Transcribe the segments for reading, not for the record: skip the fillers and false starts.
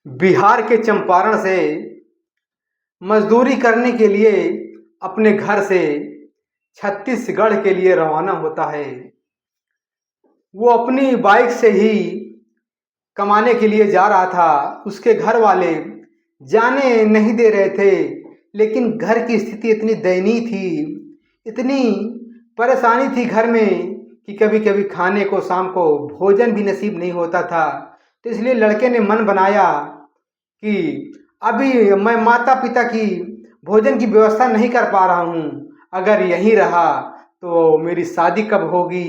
बिहार के चंपारण से मजदूरी करने के लिए अपने घर से छत्तीसगढ़ के लिए रवाना होता है। वो अपनी बाइक से ही कमाने के लिए जा रहा था। उसके घर वाले जाने नहीं दे रहे थे, लेकिन घर की स्थिति इतनी दयनीय थी, इतनी परेशानी थी घर में कि कभी कभी खाने को शाम को भोजन भी नसीब नहीं होता था। तो इसलिए लड़के ने मन बनाया कि अभी मैं माता पिता की भोजन की व्यवस्था नहीं कर पा रहा हूँ, अगर यहीं रहा तो मेरी शादी कब होगी,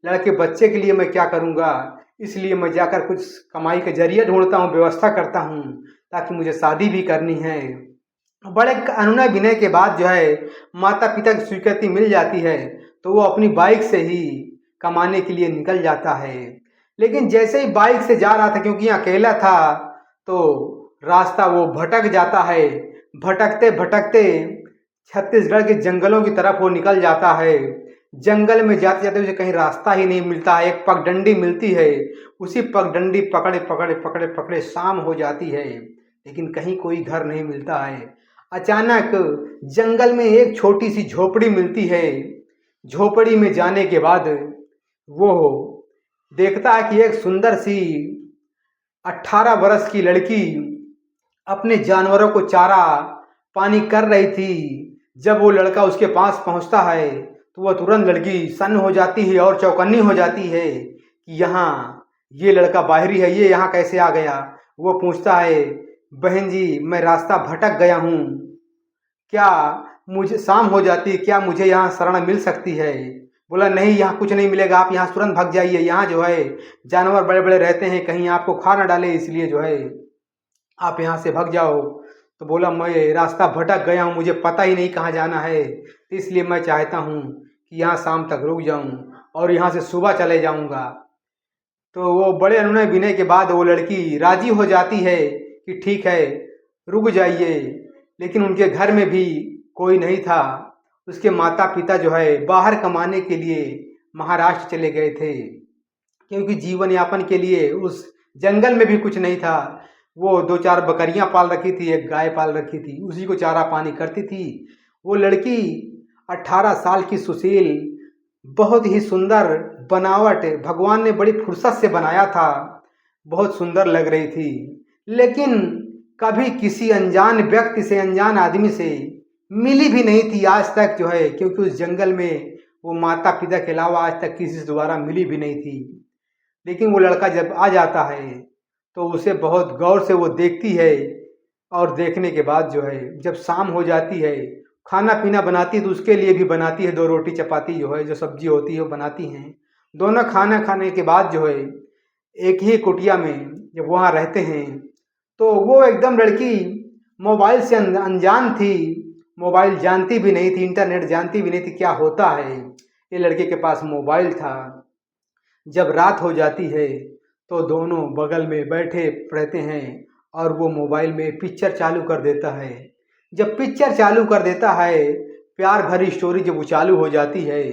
लड़के बच्चे के लिए मैं क्या करूँगा। इसलिए मैं जाकर कुछ कमाई का जरिया ढूंढता हूँ, व्यवस्था करता हूँ, ताकि मुझे शादी भी करनी है। बड़े अनुनय विनय के बाद जो है माता पिता की स्वीकृति मिल जाती है, तो वो अपनी बाइक से ही कमाने के लिए निकल जाता है। लेकिन जैसे ही बाइक से जा रहा था, क्योंकि अकेला था, तो रास्ता वो भटक जाता है। भटकते भटकते छत्तीसगढ़ के जंगलों की तरफ वो निकल जाता है। जंगल में जाते जाते उसे कहीं रास्ता ही नहीं मिलता है। एक पगडंडी मिलती है, उसी पगडंडी पकड़े पकड़े पकड़े पकड़े शाम हो जाती है, लेकिन कहीं कोई घर नहीं मिलता है। अचानक जंगल में एक छोटी सी झोपड़ी मिलती है। झोपड़ी में जाने के बाद वो देखता है कि एक सुंदर सी 18 बरस की लड़की अपने जानवरों को चारा पानी कर रही थी। जब वो लड़का उसके पास पहुंचता है तो वह तुरंत लड़की सन्न हो जाती है और चौकन्नी हो जाती है कि यहाँ ये लड़का बाहरी है, ये यहाँ कैसे आ गया। वो पूछता है, बहन जी मैं रास्ता भटक गया हूँ, क्या मुझे शाम हो जाती है, क्या मुझे यहाँ शरण मिल सकती है। बोला, नहीं यहाँ कुछ नहीं मिलेगा, आप यहाँ तुरंत भाग जाइए, यहाँ जो है जानवर बड़े बड़े रहते हैं, कहीं आपको खा ना डाले, इसलिए जो है आप यहाँ से भाग जाओ। तो बोला, मैं रास्ता भटक गया हूँ, मुझे पता ही नहीं कहाँ जाना है, तो इसलिए मैं चाहता हूँ कि यहाँ शाम तक रुक जाऊँ और यहाँ से सुबह चले जाऊँगा। तो वो बड़े अनुनय विनय के बाद वो लड़की राजी हो जाती है कि ठीक है रुक जाइए। लेकिन उनके घर में भी कोई नहीं था। उसके माता पिता जो है बाहर कमाने के लिए महाराष्ट्र चले गए थे, क्योंकि जीवन यापन के लिए उस जंगल में भी कुछ नहीं था। वो 2-4 बकरियां पाल रखी थी, एक गाय पाल रखी थी, उसी को चारा पानी करती थी। वो लड़की 18 साल की सुशील, बहुत ही सुंदर बनावट, भगवान ने बड़ी फुर्सत से बनाया था, बहुत सुंदर लग रही थी। लेकिन कभी किसी अनजान व्यक्ति से, अनजान आदमी से मिली भी नहीं थी आज तक जो है, क्योंकि उस जंगल में वो माता पिता के अलावा आज तक किसी से दोबारा मिली भी नहीं थी। लेकिन वो लड़का जब आ जाता है तो उसे बहुत गौर से वो देखती है, और देखने के बाद जो है जब शाम हो जाती है, खाना पीना बनाती है तो उसके लिए भी बनाती है, 2 रोटी चपाती जो है, जो सब्जी होती है वो बनाती हैं। दोनों खाना खाने के बाद जो है एक ही कुटिया में जब वहाँ रहते हैं, तो वो एकदम लड़की मोबाइल से अनजान थी, मोबाइल जानती भी नहीं थी, इंटरनेट जानती भी नहीं थी क्या होता है। ये लड़के के पास मोबाइल था। जब रात हो जाती है तो दोनों बगल में बैठे रहते हैं और वो मोबाइल में पिक्चर चालू कर देता है। जब पिक्चर चालू कर देता है, प्यार भरी स्टोरी जब वो चालू हो जाती है,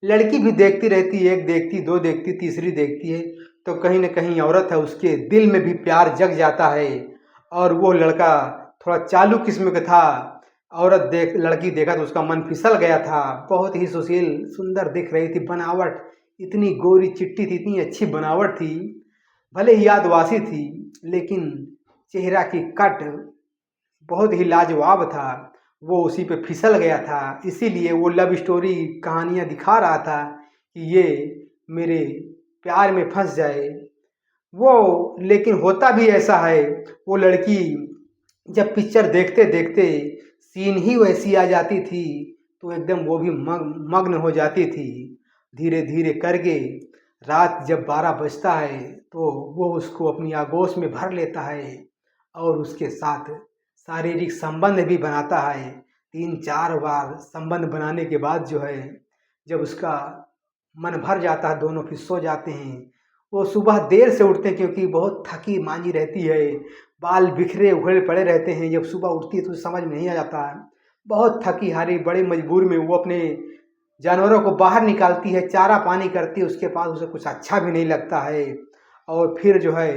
लड़की भी देखती रहती है, एक देखती, 2 देखती, तीसरी देखती है, तो कहीं ना कहीं औरत है, उसके दिल में भी प्यार जग जाता है। और वो लड़का थोड़ा चालू किस्म का था, लड़की देखा तो उसका मन फिसल गया था। बहुत ही सुशील सुंदर दिख रही थी, बनावट इतनी गोरी चिट्टी थी, इतनी अच्छी बनावट थी, भले ही आदिवासी थी, लेकिन चेहरा की कट बहुत ही लाजवाब था। वो उसी पे फिसल गया था, इसीलिए वो लव स्टोरी कहानियाँ दिखा रहा था कि ये मेरे प्यार में फंस जाए वो। लेकिन होता भी ऐसा है, वो लड़की जब पिक्चर देखते देखते सीन ही वैसी आ जाती थी, तो एकदम वो भी मग्न हो जाती थी। धीरे धीरे करके रात जब 12 बजता है तो वो उसको अपनी आगोश में भर लेता है और उसके साथ शारीरिक संबंध भी बनाता है। 3-4 बार संबंध बनाने के बाद जो है जब उसका मन भर जाता है, दोनों फिर सो जाते हैं। वो सुबह देर से उठते हैं, क्योंकि बहुत थकी मांजी रहती है, बाल बिखरे उखड़े पड़े रहते हैं। जब सुबह उठती है तो समझ में नहीं आ जाता है, बहुत थकी हारी, बड़े मजबूर में वो अपने जानवरों को बाहर निकालती है, चारा पानी करती है, उसके पास उसे कुछ अच्छा भी नहीं लगता है। और फिर जो है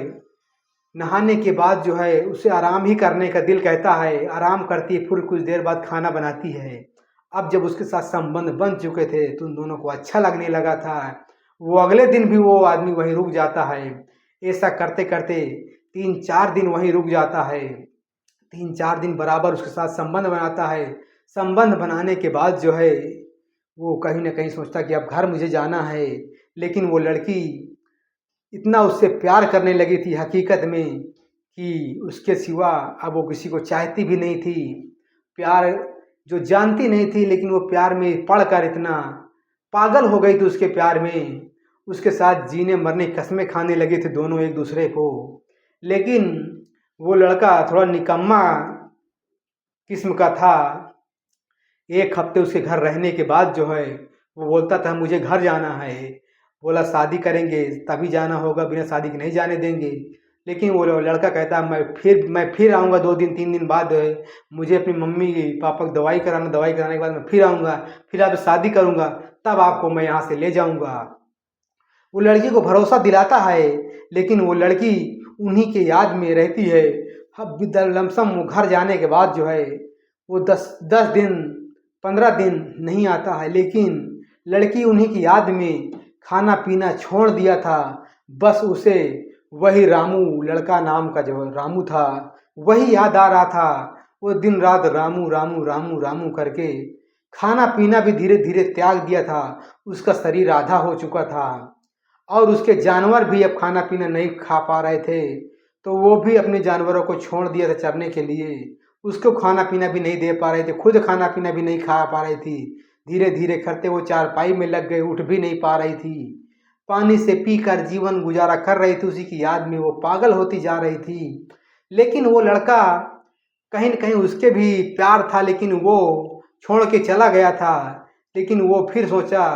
नहाने के बाद जो है उसे आराम ही करने का दिल कहता है, आराम करती है, फिर कुछ देर बाद खाना बनाती है। अब जब उसके साथ संबंध बन चुके थे तो उन दोनों को अच्छा लगने लगा था। वो अगले दिन भी वो आदमी वहीं रुक जाता है। ऐसा करते करते 3-4 दिन वहीं रुक जाता है। 3-4 दिन बराबर उसके साथ संबंध बनाता है। संबंध बनाने के बाद जो है वो कहीं ना कहीं सोचता कि अब घर मुझे जाना है। लेकिन वो लड़की इतना उससे प्यार करने लगी थी हकीकत में कि उसके सिवा अब वो किसी को चाहती भी नहीं थी। प्यार जो जानती नहीं थी, लेकिन वो प्यार में पड़कर इतना पागल हो गई थी उसके प्यार में। उसके साथ जीने मरने की कस्में खाने लगे थे दोनों एक दूसरे को। लेकिन वो लड़का थोड़ा निकम्मा किस्म का था। एक हफ्ते उसके घर रहने के बाद जो है वो बोलता था मुझे घर जाना है। बोला शादी करेंगे तभी जाना होगा, बिना शादी के नहीं जाने देंगे। लेकिन वो लड़का कहता मैं फिर आऊँगा 2 दिन 3 दिन बाद। मुझे अपनी मम्मी पापा को दवाई कराने के बाद मैं फिर आऊँगा, फिर आपसे शादी करूँगा, तब आपको मैं यहाँ से ले जाऊँगा। वो लड़की को भरोसा दिलाता है, लेकिन वो लड़की उन्हीं के याद में रहती है। अब लमसम वो घर जाने के बाद जो है वो 10 दिन 15 दिन नहीं आता है, लेकिन लड़की उन्हीं की याद में खाना पीना छोड़ दिया था। बस उसे वही रामू लड़का नाम का जो रामू था वही याद आ रहा था। वो दिन रात रामू रामू रामू रामू करके खाना पीना भी धीरे धीरे त्याग दिया था। उसका शरीर आधा हो चुका था और उसके जानवर भी अब खाना पीना नहीं खा पा रहे थे। तो वो भी अपने जानवरों को छोड़ दिया था चरने के लिए। उसको खाना पीना भी नहीं दे पा रहे थे, खुद खाना पीना भी नहीं खा पा रही थी। धीरे धीरे करते वो चारपाई में लग गए, उठ भी नहीं पा रही थी। पानी से पीकर जीवन गुजारा कर रही थी, उसी की याद में वो पागल होती जा रही थी। लेकिन वो लड़का कहीं न कहीं उसके भी प्यार था, लेकिन वो छोड़ के चला गया था। लेकिन वो फिर सोचा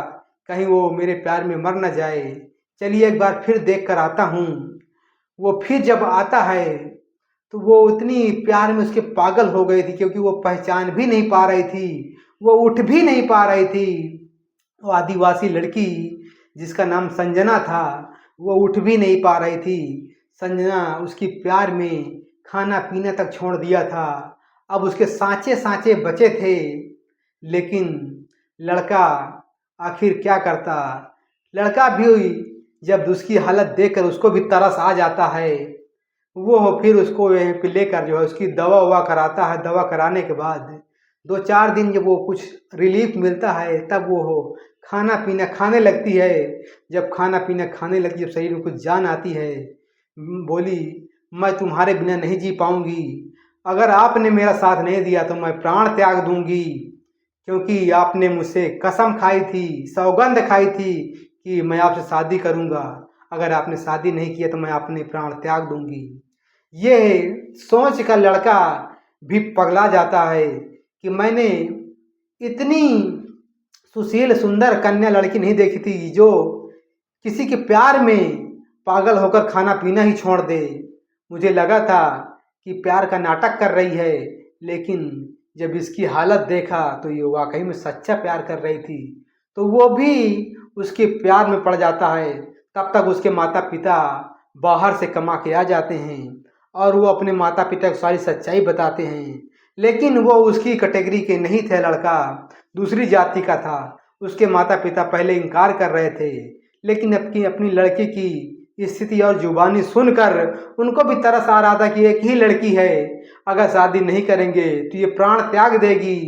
कहीं वो मेरे प्यार में मर न जाए, चलिए एक बार फिर देख कर आता हूँ। वो फिर जब आता है तो वो उतनी प्यार में उसके पागल हो गई थी, क्योंकि वो पहचान भी नहीं पा रही थी, वो उठ भी नहीं पा रही थी। वो आदिवासी लड़की जिसका नाम संजना था वो उठ भी नहीं पा रही थी। संजना उसकी प्यार में खाना पीना तक छोड़ दिया था। अब उसके सांचे सांचे बचे थे, लेकिन लड़का आखिर क्या करता। लड़का भी जब उसकी हालत देखकर उसको भी तरस आ जाता है। वो फिर उसको वहीं पे लेकर जो है उसकी दवा ववा कराता है। दवा कराने के बाद 2-4 दिन जब वो कुछ रिलीफ मिलता है तब वो खाना पीना खाने लगती है। जब खाना पीना खाने लगती, जब शरीर में कुछ जान आती है, बोली मैं तुम्हारे बिना नहीं जी पाऊंगी। अगर आपने मेरा साथ नहीं दिया तो मैं प्राण त्याग दूंगी, क्योंकि आपने मुझसे कसम खाई थी, सौगंध खाई थी कि मैं आपसे शादी करूंगा। अगर आपने शादी नहीं किया तो मैं अपने प्राण त्याग दूंगी। ये सोच कर लड़का भी पगला जाता है कि मैंने इतनी सुशील सुंदर कन्या लड़की नहीं देखी थी जो किसी के प्यार में पागल होकर खाना पीना ही छोड़ दे। मुझे लगा था कि प्यार का नाटक कर रही है, लेकिन जब इसकी हालत देखा तो ये वाकई में सच्चा प्यार कर रही थी। तो वो भी उसके प्यार में पड़ जाता है। तब तक उसके माता पिता बाहर से कमा के आ जाते हैं और वो अपने माता पिता को सारी सच्चाई बताते हैं। लेकिन वो उसकी कैटेगरी के नहीं थे, लड़का दूसरी जाति का था। उसके माता पिता पहले इनकार कर रहे थे, लेकिन अपनी लड़की की स्थिति और जुबानी सुनकर उनको भी तरस आ रहा था कि एक ही लड़की है, अगर शादी नहीं करेंगे तो ये प्राण त्याग देगी,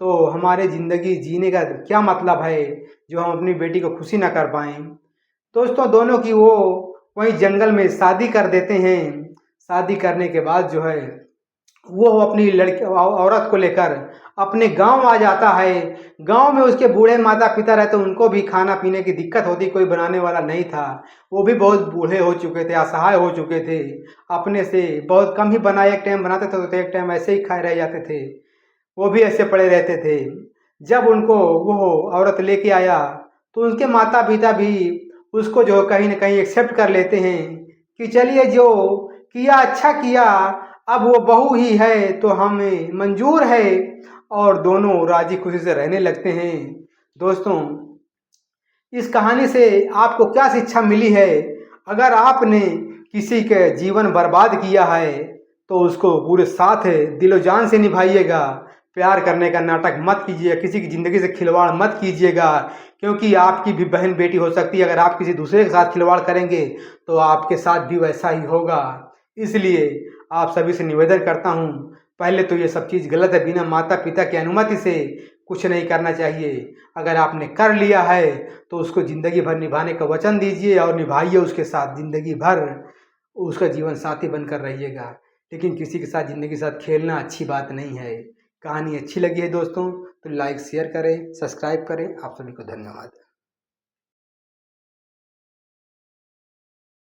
तो हमारे ज़िंदगी जीने का क्या मतलब है जो हम अपनी बेटी को खुशी ना कर पाएँ। दोस्तों दोनों की वो वहीं जंगल में शादी कर देते हैं। शादी करने के बाद जो है वो अपनी लड़की औरत को लेकर अपने गांव आ जाता है। गांव में उसके बूढ़े माता पिता रहते, उनको भी खाना पीने की दिक्कत होती, कोई बनाने वाला नहीं था। वो भी बहुत बूढ़े हो चुके थे, असहाय हो चुके थे, अपने से बहुत कम ही बना, एक टाइम बनाते थे तो एक टाइम ऐसे ही खाए रह जाते थे। वो भी ऐसे पड़े रहते थे। जब उनको वो औरत लेके आया तो उनके माता पिता भी उसको जो कहीं ना कहीं एक्सेप्ट कर लेते हैं कि चलिए जो किया अच्छा किया, अब वो बहू ही है तो हमें मंजूर है, और दोनों राजी खुशी से रहने लगते हैं। दोस्तों इस कहानी से आपको क्या शिक्षा मिली है? अगर आपने किसी के जीवन बर्बाद किया है तो उसको पूरे साथ दिलो जान से निभाइएगा। प्यार करने का नाटक मत कीजिए, किसी की ज़िंदगी से खिलवाड़ मत कीजिएगा, क्योंकि आपकी भी बहन बेटी हो सकती है। अगर आप किसी दूसरे के साथ खिलवाड़ करेंगे तो आपके साथ भी वैसा ही होगा। इसलिए आप सभी से निवेदन करता हूँ, पहले तो ये सब चीज़ गलत है, बिना माता पिता की अनुमति से कुछ नहीं करना चाहिए। अगर आपने कर लिया है तो उसको ज़िंदगी भर निभाने का वचन दीजिए और निभाइए उसके साथ ज़िंदगी भर, उसका जीवन साथी बनकर रहिएगा। लेकिन किसी के साथ ज़िंदगी के साथ खेलना अच्छी बात नहीं है। कहानी अच्छी लगी है दोस्तों तो लाइक शेयर करें, सब्सक्राइब करें। आप सभी को धन्यवाद।